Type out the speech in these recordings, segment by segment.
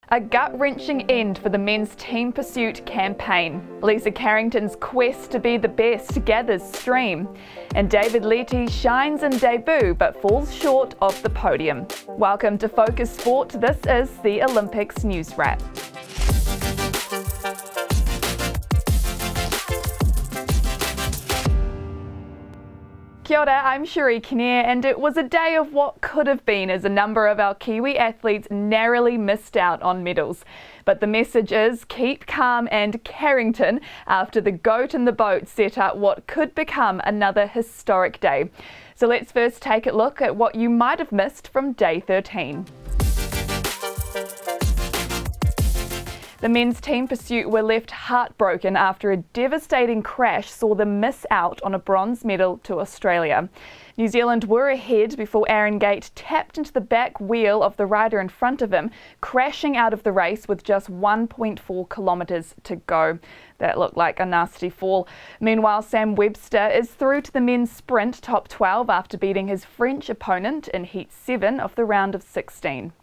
A gut-wrenching end for the men's team pursuit campaign. Lisa Carrignton's quest to be the best gathers steam. And David Letty shines in debut but falls short of the podium. Welcome to Focus Sport. This is the Olympics News Wrap. Kia ora, I'm Cheree Kinnear, and it was a day of what could have been as a number of our Kiwi athletes narrowly missed out on medals. But the message is keep calm and Carrington after the goat in the boat set up what could become another historic day. So let's first take a look at what you might have missed from day 13. The men's team pursuit were left heartbroken after a devastating crash saw them miss out on a bronze medal to Australia. New Zealand were ahead before Aaron Gate tapped into the back wheel of the rider in front of him, crashing out of the race with just 1.4 kilometres to go. That looked like a nasty fall. Meanwhile, Sam Webster is through to the men's sprint top 12 after beating his French opponent in Heat 7 of the round of 16.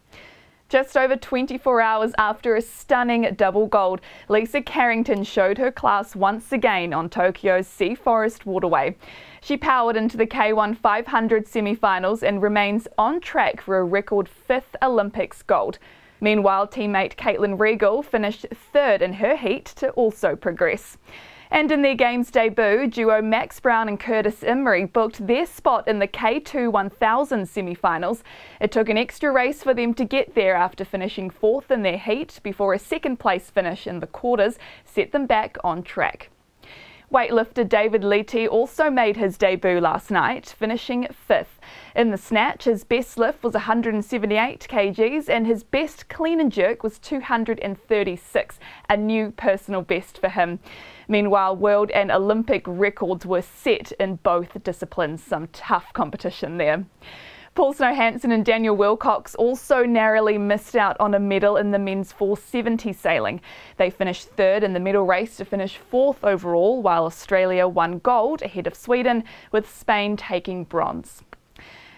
Just over 24 hours after a stunning double gold, Lisa Carrignton showed her class once again on Tokyo's Sea Forest Waterway. She powered into the K1 500 semi-finals and remains on track for a record 5th Olympics gold. Meanwhile, teammate Caitlin Regal finished 3rd in her heat to also progress. And in their games debut, duo Max Brown and Curtis Imrie booked their spot in the K2 1000 semi-finals. It took an extra race for them to get there after finishing 4th in their heat before a second place finish in the quarters set them back on track. Weightlifter David Letty also made his debut last night, finishing 5th. In the snatch, his best lift was 178 kgs and his best clean and jerk was 236, a new personal best for him. Meanwhile, world and Olympic records were set in both disciplines, some tough competition there. Paul Snow-Hansen and Daniel Wilcox also narrowly missed out on a medal in the men's 470 sailing. They finished 3rd in the medal race to finish 4th overall, while Australia won gold ahead of Sweden, with Spain taking bronze.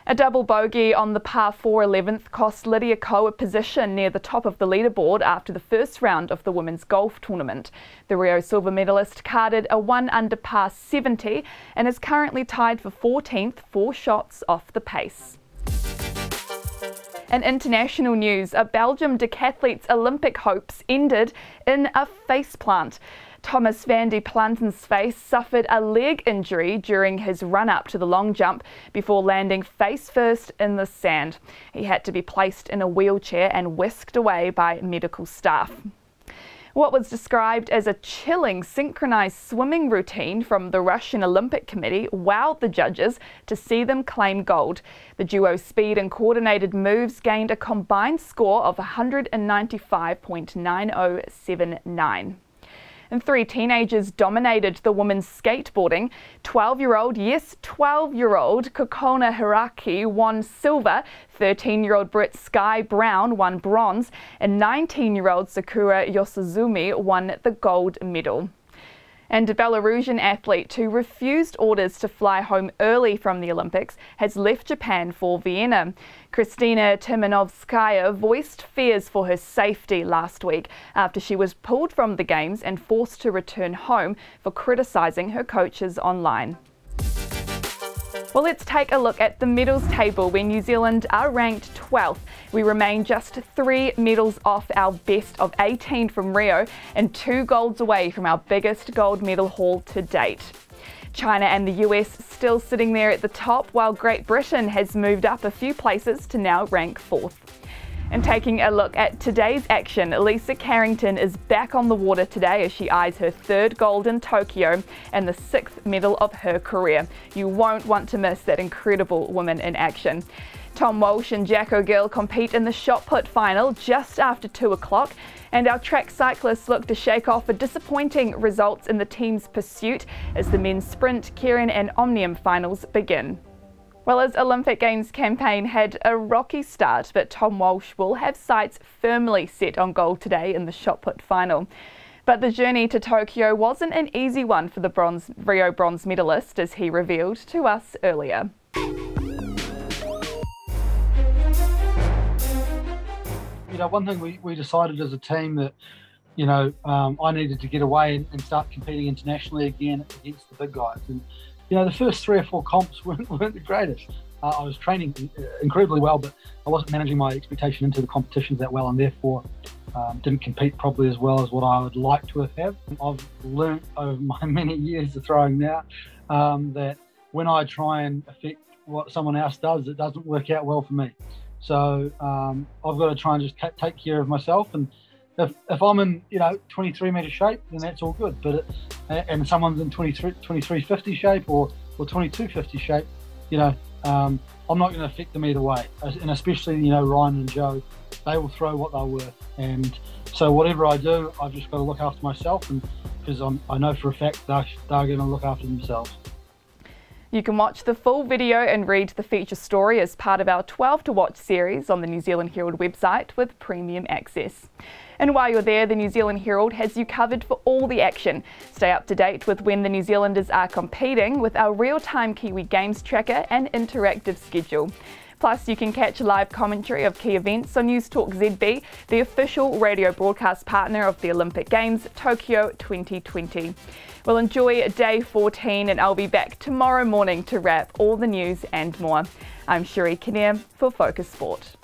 A double bogey on the par 4 11th cost Lydia Ko a position near the top of the leaderboard after the first round of the women's golf tournament. The Rio silver medalist carded a 1 under par 70 and is currently tied for 14th, 4 shots off the pace. In international news, a Belgium decathlete's Olympic hopes ended in a faceplant. Thomas van der Planten's face suffered a leg injury during his run-up to the long jump before landing face first in the sand. He had to be placed in a wheelchair and whisked away by medical staff. What was described as a chilling synchronised swimming routine from the Russian Olympic Committee wowed the judges to see them claim gold. The duo's speed and coordinated moves gained a combined score of 195.9079. And 3 teenagers dominated the women's skateboarding. 12-year-old, yes, 12-year-old Kokona Hiraki won silver, 13-year-old Brit Sky Brown won bronze, and 19-year-old Sakura Yosizumi won the gold medal. And a Belarusian athlete who refused orders to fly home early from the Olympics has left Japan for Vienna. Kristina Timanovskaya voiced fears for her safety last week after she was pulled from the Games and forced to return home for criticising her coaches online. Well, let's take a look at the medals table where New Zealand are ranked 12th. We remain just 3 medals off our best of 18 from Rio and 2 golds away from our biggest gold medal haul to date. China and the US still sitting there at the top, while Great Britain has moved up a few places to now rank 4th. And taking a look at today's action, Lisa Carrignton is back on the water today as she eyes her 3rd gold in Tokyo and the 6th medal of her career. You won't want to miss that incredible woman in action. Tom Walsh and Jack O'Gill compete in the shot put final just after 2 o'clock, and our track cyclists look to shake off a disappointing results in the team's pursuit as the men's sprint, Keirin and Omnium finals begin. Well, his Olympic Games campaign had a rocky start, but Tom Walsh will have sights firmly set on gold today in the shot put final. But the journey to Tokyo wasn't an easy one for the Rio bronze medalist, as he revealed to us earlier. one thing we decided as a team that, I needed to get away and start competing internationally again against the big guys. And, the first 3 or 4 comps weren't the greatest. I was training incredibly well, but I wasn't managing my expectation into the competitions that well, and therefore didn't compete probably as well as what I would like to have. I've learnt over my many years of throwing now that when I try and affect what someone else does, it doesn't work out well for me. So I've got to try and just take care of myself. And if I'm in 23 metre shape, then that's all good. But and someone's in 2350 shape or 2250 shape, I'm not going to affect them either way. And especially Ryan and Joe, they will throw what they're worth. And so whatever I do, I've just got to look after myself, and because I know for a fact they're going to look after themselves. You can watch the full video and read the feature story as part of our 12 to Watch series on the New Zealand Herald website with premium access. And while you're there, the New Zealand Herald has you covered for all the action. Stay up to date with when the New Zealanders are competing with our real-time Kiwi Games tracker and interactive schedule. Plus, you can catch live commentary of key events on News Talk ZB, the official radio broadcast partner of the Olympic Games, Tokyo 2020. We'll enjoy day 14, and I'll be back tomorrow morning to wrap all the news and more. I'm Cheree Kinnear for Focus Sport.